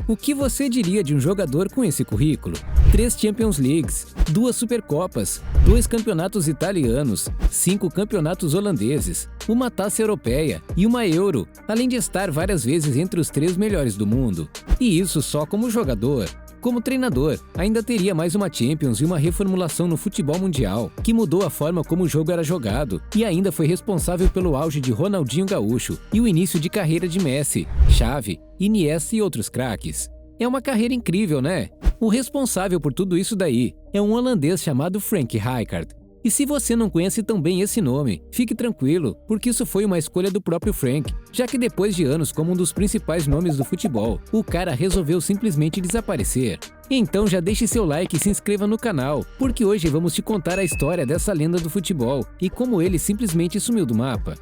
O que você diria de um jogador com esse currículo? 3 Champions Leagues, 2 Supercopas, 2 campeonatos italianos, 5 campeonatos holandeses, uma taça europeia e uma Euro, além de estar várias vezes entre os 3 melhores do mundo. E isso só como jogador. Como treinador, ainda teria mais uma Champions e uma reformulação no futebol mundial, que mudou a forma como o jogo era jogado, e ainda foi responsável pelo auge de Ronaldinho Gaúcho e o início de carreira de Messi, Xavi, Iniesta e outros craques. É uma carreira incrível, né? O responsável por tudo isso daí é um holandês chamado Frank Rijkaard. E se você não conhece tão bem esse nome, fique tranquilo, porque isso foi uma escolha do próprio Frank, já que depois de anos como um dos principais nomes do futebol, o cara resolveu simplesmente desaparecer. Então já deixe seu like e se inscreva no canal, porque hoje vamos te contar a história dessa lenda do futebol e como ele simplesmente sumiu do mapa.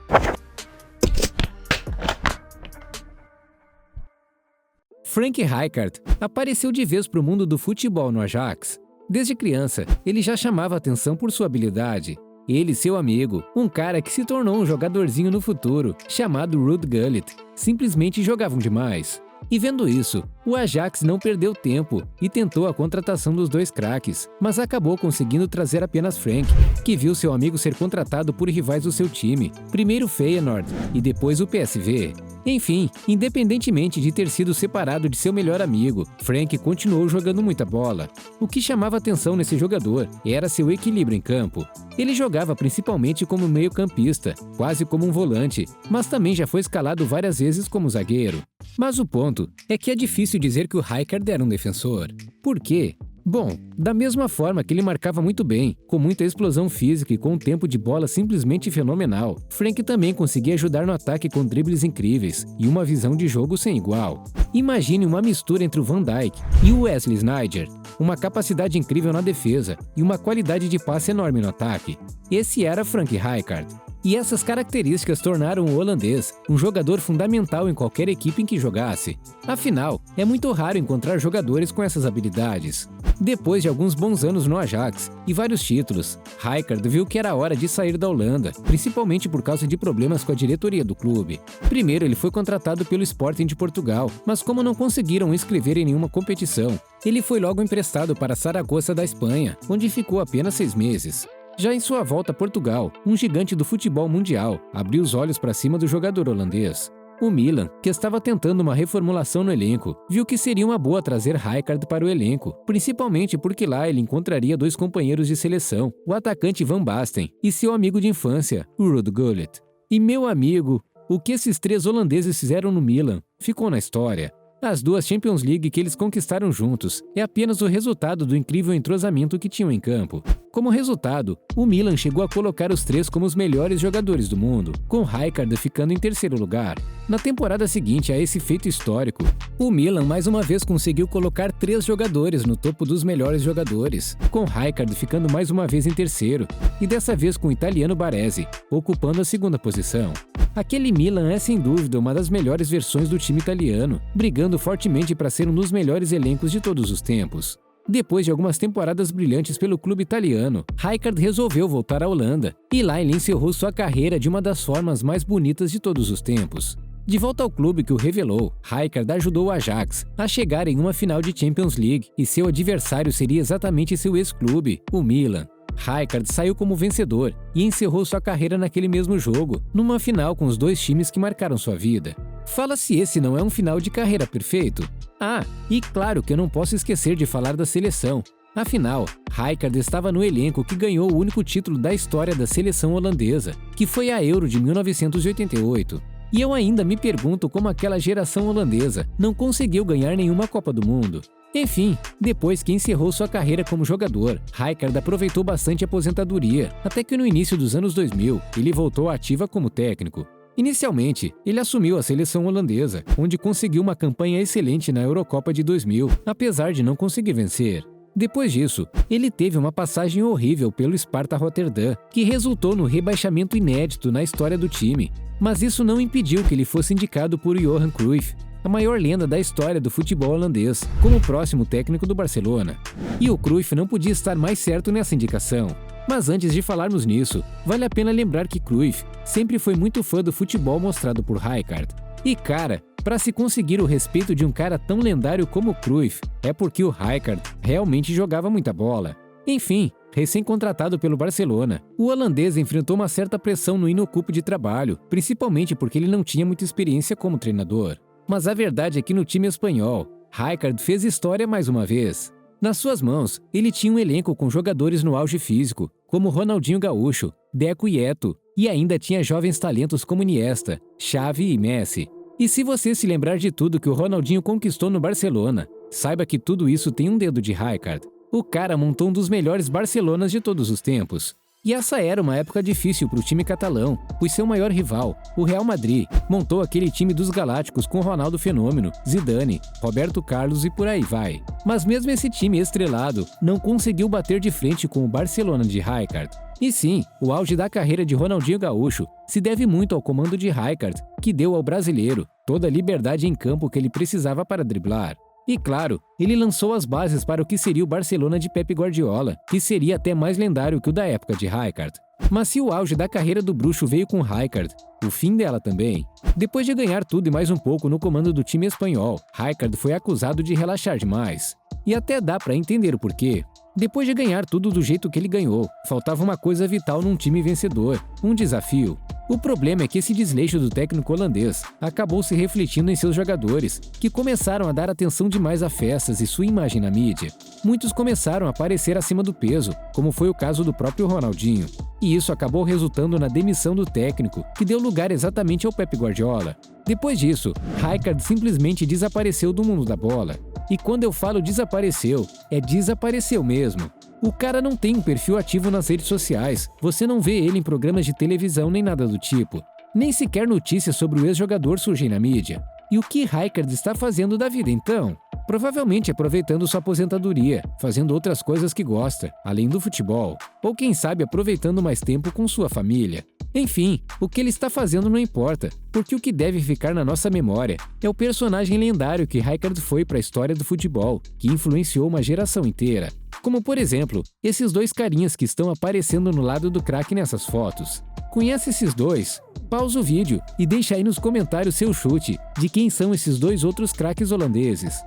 Frank Rijkaard apareceu de vez para o mundo do futebol no Ajax. Desde criança, ele já chamava atenção por sua habilidade. Ele e seu amigo, um cara que se tornou um jogadorzinho no futuro, chamado Ruud Gullit, simplesmente jogavam demais. E vendo isso, o Ajax não perdeu tempo e tentou a contratação dos 2 craques, mas acabou conseguindo trazer apenas Frank, que viu seu amigo ser contratado por rivais do seu time, primeiro o Feyenoord e depois o PSV. Enfim, independentemente de ter sido separado de seu melhor amigo, Frank continuou jogando muita bola. O que chamava atenção nesse jogador era seu equilíbrio em campo. Ele jogava principalmente como meio-campista, quase como um volante, mas também já foi escalado várias vezes como zagueiro. Mas o ponto é que é difícil dizer que o Rijkaard era um defensor. Por quê? Bom, da mesma forma que ele marcava muito bem, com muita explosão física e com um tempo de bola simplesmente fenomenal, Frank também conseguia ajudar no ataque com dribles incríveis e uma visão de jogo sem igual. Imagine uma mistura entre o Van Dijk e o Wesley Sneijder, uma capacidade incrível na defesa e uma qualidade de passe enorme no ataque. Esse era Frank Rijkaard. E essas características tornaram o holandês um jogador fundamental em qualquer equipe em que jogasse. Afinal, é muito raro encontrar jogadores com essas habilidades. Depois de alguns bons anos no Ajax e vários títulos, Rijkaard viu que era hora de sair da Holanda, principalmente por causa de problemas com a diretoria do clube. Primeiro ele foi contratado pelo Sporting de Portugal, mas como não conseguiram o inscrever em nenhuma competição, ele foi logo emprestado para Saragossa da Espanha, onde ficou apenas 6 meses. Já em sua volta a Portugal, um gigante do futebol mundial abriu os olhos para cima do jogador holandês. O Milan, que estava tentando uma reformulação no elenco, viu que seria uma boa trazer Rijkaard para o elenco, principalmente porque lá ele encontraria 2 companheiros de seleção, o atacante Van Basten e seu amigo de infância, o Ruud Gullit. E meu amigo, o que esses 3 holandeses fizeram no Milan ficou na história. As 2 Champions League que eles conquistaram juntos é apenas o resultado do incrível entrosamento que tinham em campo. Como resultado, o Milan chegou a colocar os 3 como os melhores jogadores do mundo, com Rijkaard ficando em terceiro lugar. Na temporada seguinte a esse feito histórico, o Milan mais uma vez conseguiu colocar 3 jogadores no topo dos melhores jogadores, com Rijkaard ficando mais uma vez em terceiro, e dessa vez com o italiano Baresi, ocupando a 2ª posição. Aquele Milan é sem dúvida uma das melhores versões do time italiano, brigando fortemente para ser um dos melhores elencos de todos os tempos. Depois de algumas temporadas brilhantes pelo clube italiano, Rijkaard resolveu voltar à Holanda, e lá ele encerrou sua carreira de uma das formas mais bonitas de todos os tempos. De volta ao clube que o revelou, Rijkaard ajudou o Ajax a chegar em uma final de Champions League, e seu adversário seria exatamente seu ex-clube, o Milan. Rijkaard saiu como vencedor e encerrou sua carreira naquele mesmo jogo, numa final com os 2 times que marcaram sua vida. Fala se esse não é um final de carreira perfeito. Ah, e claro que eu não posso esquecer de falar da seleção. Afinal, Rijkaard estava no elenco que ganhou o único título da história da seleção holandesa, que foi a Euro de 1988. E eu ainda me pergunto como aquela geração holandesa não conseguiu ganhar nenhuma Copa do Mundo. Enfim, depois que encerrou sua carreira como jogador, Rijkaard aproveitou bastante a aposentadoria, até que no início dos anos 2000, ele voltou à ativa como técnico. Inicialmente, ele assumiu a seleção holandesa, onde conseguiu uma campanha excelente na Eurocopa de 2000, apesar de não conseguir vencer. Depois disso, ele teve uma passagem horrível pelo Sparta Rotterdam, que resultou no rebaixamento inédito na história do time. Mas isso não impediu que ele fosse indicado por Johan Cruyff, a maior lenda da história do futebol holandês, como o próximo técnico do Barcelona. E o Cruyff não podia estar mais certo nessa indicação. Mas antes de falarmos nisso, vale a pena lembrar que Cruyff sempre foi muito fã do futebol mostrado por Rijkaard. E cara, para se conseguir o respeito de um cara tão lendário como Cruyff, é porque o Rijkaard realmente jogava muita bola. Enfim, recém-contratado pelo Barcelona, o holandês enfrentou uma certa pressão no inocupo de trabalho, principalmente porque ele não tinha muita experiência como treinador. Mas a verdade é que no time espanhol, Rijkaard fez história mais uma vez. Nas suas mãos, ele tinha um elenco com jogadores no auge físico, como Ronaldinho Gaúcho, Deco e Eto'o, e ainda tinha jovens talentos como Iniesta, Xavi e Messi. E se você se lembrar de tudo que o Ronaldinho conquistou no Barcelona, saiba que tudo isso tem um dedo de Rijkaard. O cara montou um dos melhores Barcelonas de todos os tempos. E essa era uma época difícil para o time catalão, pois seu maior rival, o Real Madrid, montou aquele time dos Galácticos com Ronaldo Fenômeno, Zidane, Roberto Carlos e por aí vai. Mas mesmo esse time estrelado não conseguiu bater de frente com o Barcelona de Rijkaard. E sim, o auge da carreira de Ronaldinho Gaúcho se deve muito ao comando de Rijkaard, que deu ao brasileiro toda a liberdade em campo que ele precisava para driblar. E claro, ele lançou as bases para o que seria o Barcelona de Pep Guardiola, que seria até mais lendário que o da época de Rijkaard. Mas se o auge da carreira do bruxo veio com Rijkaard, o fim dela também. Depois de ganhar tudo e mais um pouco no comando do time espanhol, Rijkaard foi acusado de relaxar demais. E até dá para entender o porquê. Depois de ganhar tudo do jeito que ele ganhou, faltava uma coisa vital num time vencedor, um desafio. O problema é que esse desleixo do técnico holandês acabou se refletindo em seus jogadores, que começaram a dar atenção demais a festas e sua imagem na mídia. Muitos começaram a aparecer acima do peso, como foi o caso do próprio Ronaldinho. E isso acabou resultando na demissão do técnico, que deu lugar exatamente ao Pep Guardiola. Depois disso, Rijkaard simplesmente desapareceu do mundo da bola. E quando eu falo desapareceu, é desapareceu mesmo. O cara não tem um perfil ativo nas redes sociais, você não vê ele em programas de televisão nem nada do tipo. Nem sequer notícias sobre o ex-jogador surgem na mídia. E o que Rijkaard está fazendo da vida então? Provavelmente aproveitando sua aposentadoria, fazendo outras coisas que gosta, além do futebol. Ou quem sabe aproveitando mais tempo com sua família. Enfim, o que ele está fazendo não importa, porque o que deve ficar na nossa memória é o personagem lendário que Rijkaard foi para a história do futebol, que influenciou uma geração inteira. Como por exemplo, esses dois carinhas que estão aparecendo no lado do craque nessas fotos. Conhece esses dois? Pausa o vídeo e deixa aí nos comentários seu chute de quem são esses dois outros craques holandeses.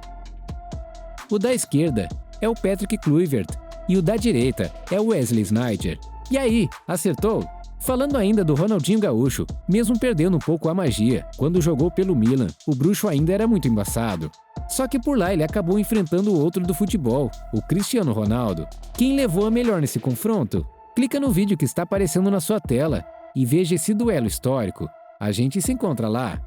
O da esquerda é o Patrick Kluivert e o da direita é o Wesley Sneijder. E aí, acertou? Falando ainda do Ronaldinho Gaúcho, mesmo perdendo um pouco a magia, quando jogou pelo Milan, o bruxo ainda era muito embaçado. Só que por lá ele acabou enfrentando o outro do futebol, o Cristiano Ronaldo. Quem levou a melhor nesse confronto? Clica no vídeo que está aparecendo na sua tela e veja esse duelo histórico. A gente se encontra lá.